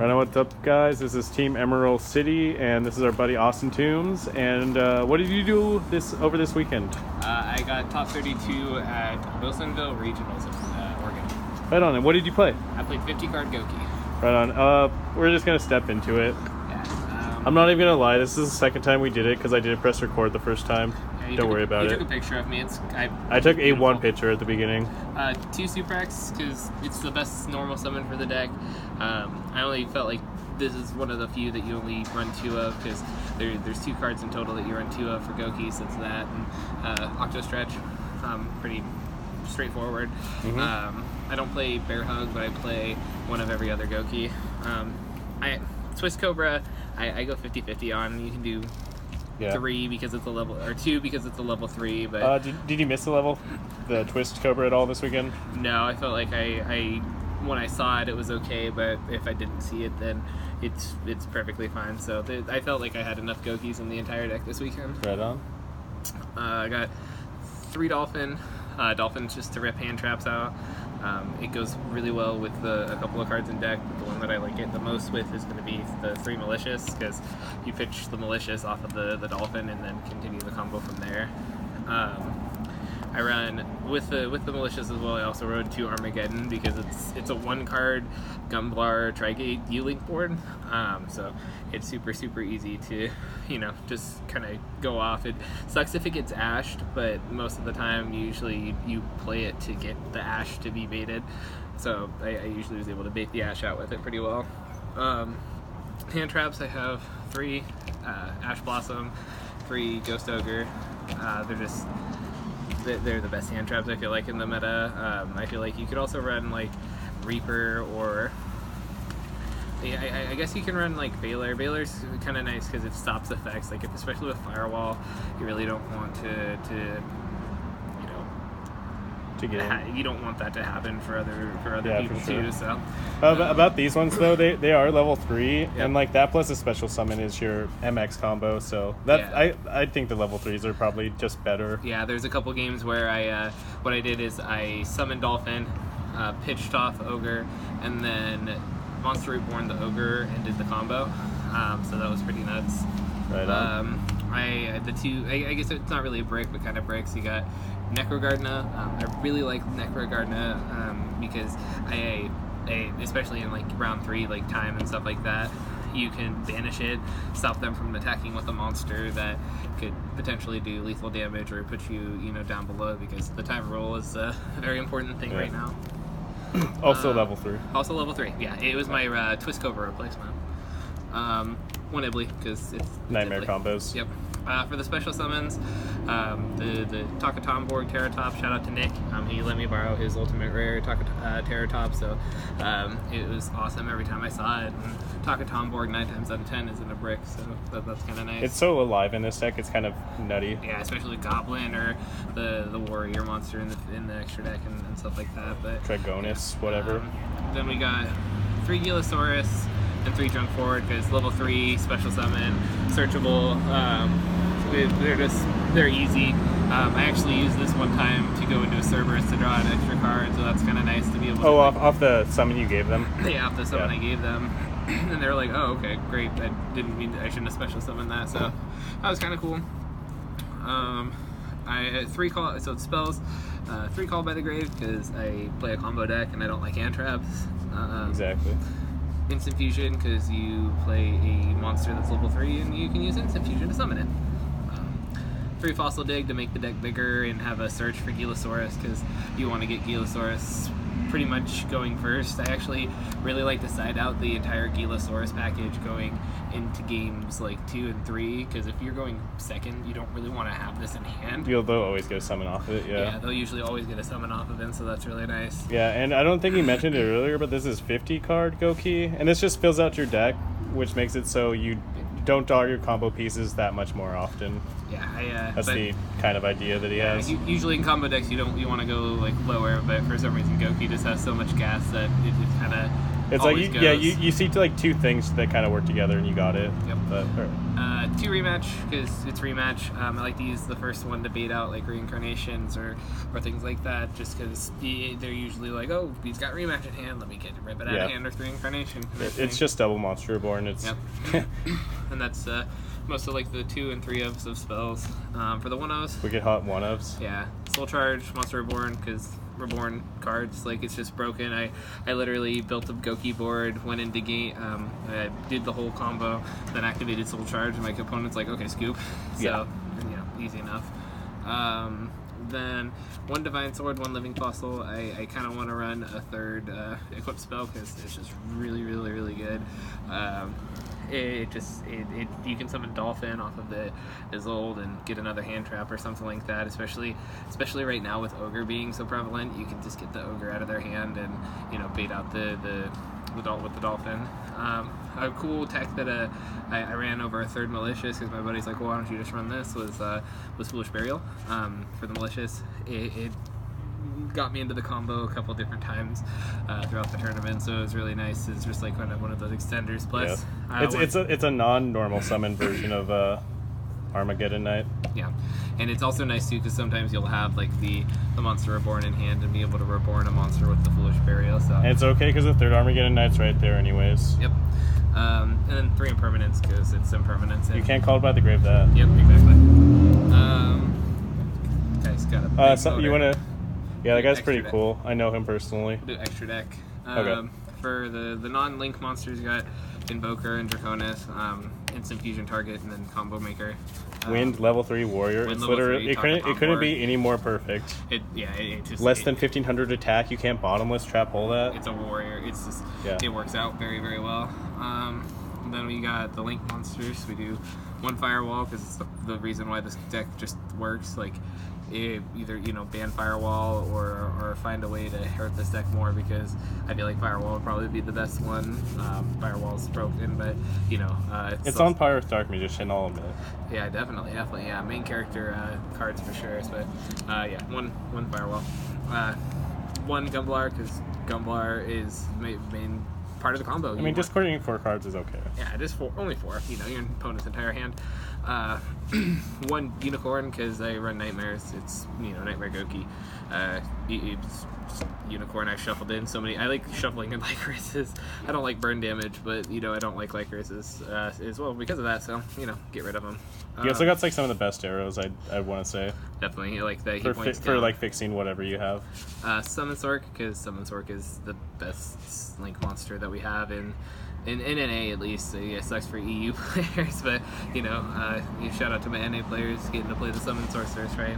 Right on, what's up, guys? This is Team Emerald City, and this is our buddy Austin Toombs. And what did you do over this weekend? I got top 32 at Wilsonville Regionals in Oregon. Right on. And what did you play? I played 50 card Gouki. Right on. We're just gonna step into it. Yeah. I'm not even gonna lie. This is the second time we did it because I didn't press record the first time. Yeah, Don't worry about it. You took a picture of me. I took a one picture at the beginning. 2 Suprax because it's the best normal summon for the deck. I only felt like this is one of the few that you only run 2 of because there's 2 cards in total that you run 2 of for Gouki, so it's that and Octo Stretch. Pretty straightforward. Mm-hmm. I don't play Bear Hug, but I play one of every other Gouki. Twist Cobra, I go 50-50 on. You can do 3 because it's a level, or 2 because it's a level 3. But did you miss the Twist Cobra at all this weekend? No, I felt like I when I saw it, it was okay, but if I didn't see it, then it's perfectly fine. So I felt like I had enough Goukis in the entire deck this weekend. Right on. I got 3 Dolphin. Dolphin's just to rip hand traps out. It goes really well with a couple of cards in deck, but the one that I like it the most with is going to be the 3 Malicious, because you pitch the Malicious off of the Dolphin and then continue the combo from there. I run with the Malicious as well. I also rode 2 Armageddon because it's a 1-card Gumblar Trigate U-Link board, so it's super easy to just kind of go off. It sucks if it gets ashed, but most of the time usually you play it to get the ash to be baited, so I usually was able to bait the ash out with it pretty well. Hand traps, I have 3 Ash Blossom, 3 Ghost Ogre. They're the best hand traps I feel like in the meta. I feel like you could also run like Reaper, or I guess you can run like Veiler. Veiler's kind of nice because it stops effects, like especially with Firewall. You really don't want you don't want that to happen for other people for sure. too. So about these ones though, they are level 3, yep. And like that plus a special summon is your MX combo. So that I think the level 3s are probably just better. Yeah, there's a couple games where what I did is I summoned Dolphin, pitched off Ogre, and then Monster Reborn the Ogre and did the combo. So that was pretty nuts. Right on. I guess it's not really a break, but kind of breaks. You got Necrogardna. I really like Necrogardna because I especially in like round 3, like time and stuff like that, you can banish it, stop them from attacking with a monster that could potentially do lethal damage or put you down below, because the time roll is a very important thing right now. Also level 3. Also level 3. Yeah, it was my Twist Cobra replacement. 1 Ibly because it's Nightmare Ibly. combos. Yep. For the special summons, the Takatomborg Terratop, shout out to Nick. He let me borrow his ultimate rare Terratop, so it was awesome every time I saw it. And Takatomborg 9 times out of 10 is in a brick, so that's kind of nice. It's so alive in this deck, it's kind of nutty. Yeah, especially Goblin or the Warrior monster in the extra deck and stuff like that. But Trigonus, whatever. Then we got 3 Gilasaurus and 3 Junk Forward, because level 3 special summon, searchable. They're easy. I actually used this one time to go into a Cerberus to draw an extra card, so that's kind of nice to be able to... off the summon you gave them? Yeah, off the summon I gave them. And they were like, oh, okay, great. I shouldn't have special summoned that, so that was kind of cool. I had 3 call, so it's spells, 3 Call by the Grave, because I play a combo deck and I don't like hand traps. Exactly. Instant Fusion, because you play a monster that's level 3 and you can use Instant Fusion to summon it. 3 Fossil Dig to make the deck bigger and have a search for Gilasaurus, because you want to get Gilasaurus pretty much going first. I actually really like to side out the entire Gilasaurus package going into games like 2 and 3, because if you're going second, you don't really want to have this in hand. They'll always get a summon off it, Yeah, they'll usually always get a summon off of it, so that's really nice. Yeah, and I don't think you mentioned it earlier, but this is 50 card Gouki, and this just fills out your deck, which makes it so you don't draw your combo pieces that much more often. Yeah, that's the kind of idea that he has. Usually in combo decks you want to go like lower, but for some reason Gouki just has so much gas that it kind of It's always like goes. you see like two things that kind of work together and you got it. Yep. But, Two rematch because it's rematch. I like to use the first one to bait out like reincarnations or things like that, just because they're usually like, oh, he's got rematch in hand, let me rip it out of hand with reincarnation. It's just double Monster Reborn. It's and that's most of like the 2 and 3 of spells. For the 1/0s, we get hot 1/0s. Yeah, Soul Charge, Monster Reborn, because Reborn cards, like, it's just broken. I literally built a Gouki board, went into game, I did the whole combo, then activated Soul Charge, and my opponent's like, okay, scoop. So, easy enough. Then 1 Divine Sword, 1 Living Fossil. I kind of want to run a 3rd equip spell because it's just really, really, really good. You can summon Dolphin off of the Isolde and get another hand trap or something like that. Especially right now with Ogre being so prevalent, you can just get the Ogre out of their hand and bait out the with the Dolphin. A cool tech that I ran over a 3rd Malicious because my buddy's like, well, why don't you just run this? Was Foolish Burial for the Malicious. It got me into the combo a couple different times throughout the tournament, so it was really nice. It's just like kind of one of those extenders. Plus, it's a non-normal summon version of Armageddon Knight. Yeah, and it's also nice too because sometimes you'll have like the Monster Reborn in hand and be able to reborn a monster with the Foolish Burial. So and it's okay because the 3rd Armageddon Knight's right there, anyways. Yep. And then 3 Impermanence because it's impermanence. You can't call it by the grave that. Yep, exactly. Guys, got a so you wanna? Yeah, that guy's pretty deck. cool. I know him personally. We'll do extra deck. Okay. For the non-link monsters, you got Invoker and Draconis, Instant Fusion Target, and then Combo Maker. Wind level 3 Warrior. It's literally it couldn't be any more perfect. It just less than 1500 attack. You can't bottomless trap hole that. It's a warrior. It's just it works out very, very well. And then we got the link monsters. We do 1 Firewall because it's the reason why this deck just works. Like either ban Firewall or find a way to hurt this deck more because I feel like Firewall would probably be the best one. Firewall's broken, but it's on par with Dark Magician, I'll admit. Yeah, definitely. Yeah, main character cards for sure. But one Firewall, 1 Gumblar because Gumblar is main part of the combo. I mean, discarding 4 cards is okay. Yeah, just only 4. Your opponent's entire hand. 1 Unicorn because I run Nightmares. It's Nightmare Gouki. It's Unicorn. I shuffled in so many. I like shuffling in Lycraces. I don't like burn damage, but I don't like Lycraces as well because of that. So get rid of them. You also got like some of the best arrows. I want to say definitely like the for like fixing whatever you have. Summon Sork because Summon Sork is the best link monster that we have in NA at least. It sucks for EU players, but shout out to my NA players getting to play the Summon Sorceress, right?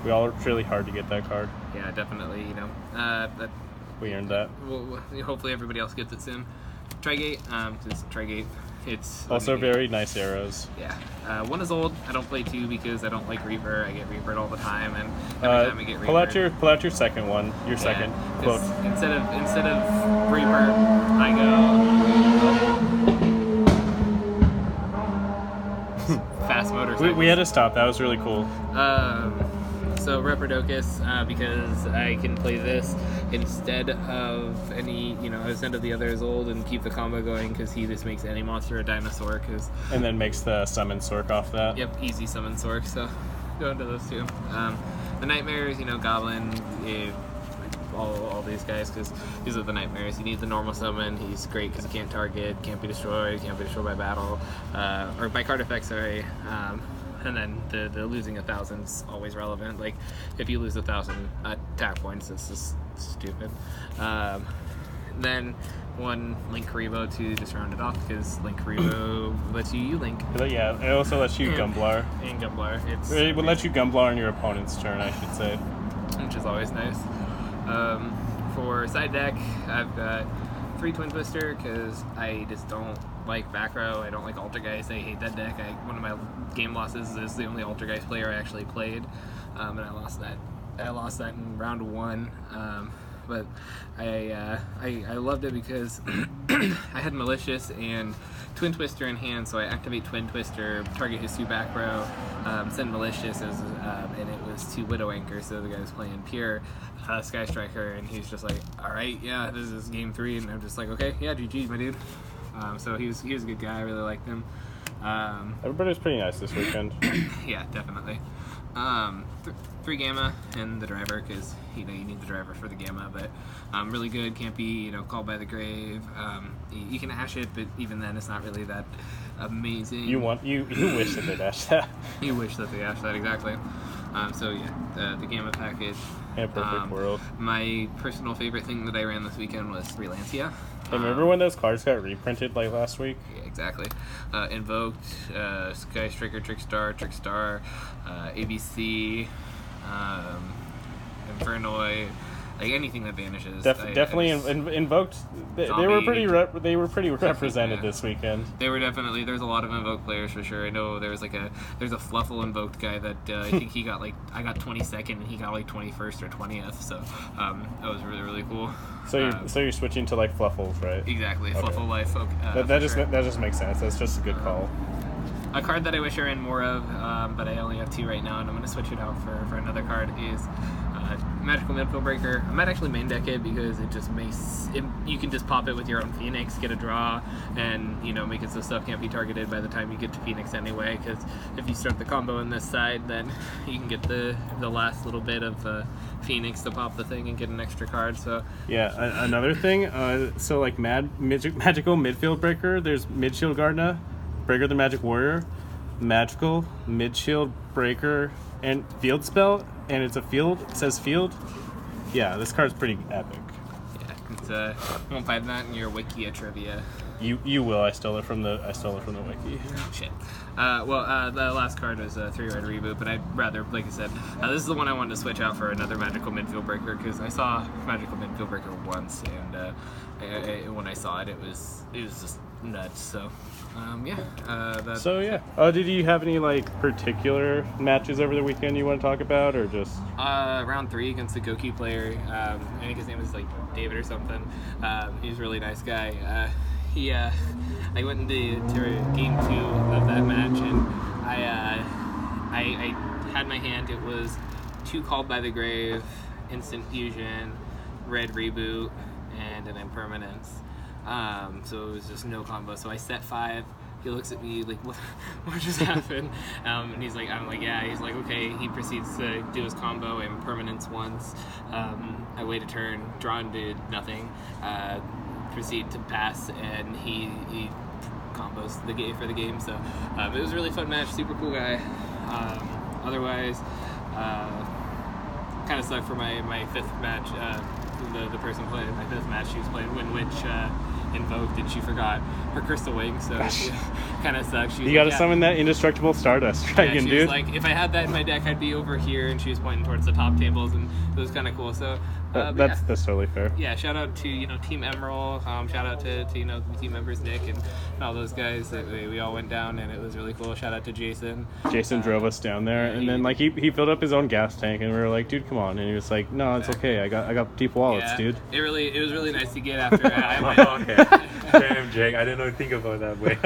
We all worked really hard to get that card. Yeah, definitely. We earned that. Hopefully everybody else gets it soon. Trigate, because Trigate, it's also very nice arrows. Yeah, 1 is old. I don't play 2 because I don't like Reaper. I get Reapered all the time, and every time I get Reapered, pull out your second one. Your second quote. Instead of Reaper, I go fast motor. We had to stop. That was really cool. So Reprodocus, because I can play this instead of instead of the other Isolde and keep the combo going because he just makes any monster a dinosaur. And then makes the summon Sork off that. Yep, easy summon Sork. So go into those 2. The Nightmares, Goblin, all these guys because these are the Nightmares. You need the normal summon. He's great because he can't target, can't be destroyed by battle, or by card effects, sorry. And then the losing 1,000 is always relevant. Like, if you lose 1,000 attack points, it's just stupid. Then 1 Link Karibo to just round it off because Link Karibo lets you Link. Yeah, it also lets you Gumblar. And Gumblar. It would let you Gumblar on your opponent's turn, I should say. Which is always nice. For side deck, I've got 3 Twin Twister because I just don't like back row. I don't like Altergeist. I hate that deck. One of my game losses is the only Altergeist player I actually played, and I lost that in round 1. but I loved it because I had Malicious and Twin Twister in hand, so I activate Twin Twister, target his 2 back row, send Malicious, and it was 2 Widow Anchors, so the guy was playing pure Sky Striker, and he's just like, alright, yeah, this is game 3, and I'm just like, okay, yeah, GG, my dude. So he was a good guy, I really liked him. Everybody was pretty nice this weekend. Yeah, definitely. 3 Gamma and the driver, because you need the driver for the Gamma, but really good. Can't be called by the grave. You can ash it, but even then it's not really that amazing. You wish that they'd ash that. You wish that they ash that, exactly. So yeah, the Gamma package. In a perfect world. My personal favorite thing that I ran this weekend was Freelancia. Hey, remember when those cards got reprinted like last week? Yeah, exactly. Invoked, Sky Striker, Trickstar, ABC, Infernoid, like anything that vanishes. Definitely invoked. They were pretty represented this weekend. They were definitely. There's a lot of invoked players for sure. I know there's a Fluffle invoked guy that I think he got I got 22nd and he got 21st or 20th. So that was really cool. So you're switching to Fluffles, right? Exactly, okay. Fluffle Life. That just makes sense. That's just a good call. A card that I wish I ran more of, but I only have 2 right now, and I'm going to switch it out for another card, is Magical Midfield Breaker. I might actually main deck it because it just makes it, you can just pop it with your own Phoenix, get a draw, and make it so stuff can't be targeted by the time you get to Phoenix anyway, because if you start the combo on this side, then you can get the last little bit of Phoenix to pop the thing and get an extra card. So yeah, another thing, Magical Midfield Breaker, there's Midshield Gardna, Breaker the Magic Warrior, Magical, Midshield Breaker, and Field Spell, and it's a field. It says field. Yeah, this card's pretty epic. Yeah, it's won't find that in your Wiki trivia. You will. I stole it from the wiki. Shit. The last card was a 3-red reboot, but I'd rather, like I said, this is the one I wanted to switch out for another Magical Midfield Breaker, because I saw Magical Midfield Breaker once, and when I saw it, it was just nuts. So. Did you have any particular matches over the weekend you want to talk about, or just round 3 against the Gouki player? I think his name was David or something. He's a really nice guy. I went into game 2 of that match, and I had my hand. It was 2 Called by the Grave, Instant Fusion, Red Reboot, and an Impermanence. So it was just no combo. So I set 5. He looks at me like, what just happened? And he's like, I'm like, yeah. He's like, okay. He proceeds to do his combo, Impermanence once. I wait a turn, draw into nothing, proceed to pass, and he combos the game for the game. So it was a really fun match. Super cool guy. Otherwise, kind of sucked for my 5th match. The person playing my 5th match, she was playing Witch invoked, and she forgot her Crystal Wing, so kind of sucks. You gotta summon that indestructible Stardust Dragon, she dude. Was like, if I had that in my deck, I'd be over here, and she was pointing towards the top tables, and it was kind of cool. So that's totally fair. Yeah, shout out to Team Emerald. Shout out to the team members Nick and all those guys. We all went down, and it was really cool. Shout out to Jason. Jason drove us down there, and then he filled up his own gas tank, and we were like, dude, come on, and he was like, no, it's okay. I got deep wallets, dude. It was really nice to get after. Okay. Damn, Jake, I didn't think about that way.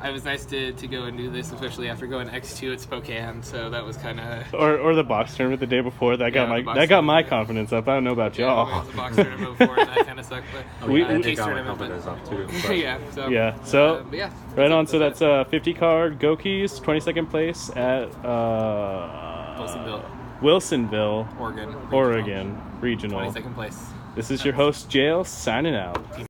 I was nice to go and do this, especially after going X2 at Spokane. So that was kind of or the box tournament the day before. That got my confidence up. I don't know about y'all. Yeah, the box tournament before, and that kind of sucked. But we got my confidence up too. So right on. So that's 50 card Gouki's 22nd place at Wilsonville, Oregon regional. Regional. 22nd place. This is your host, Jail, signing out.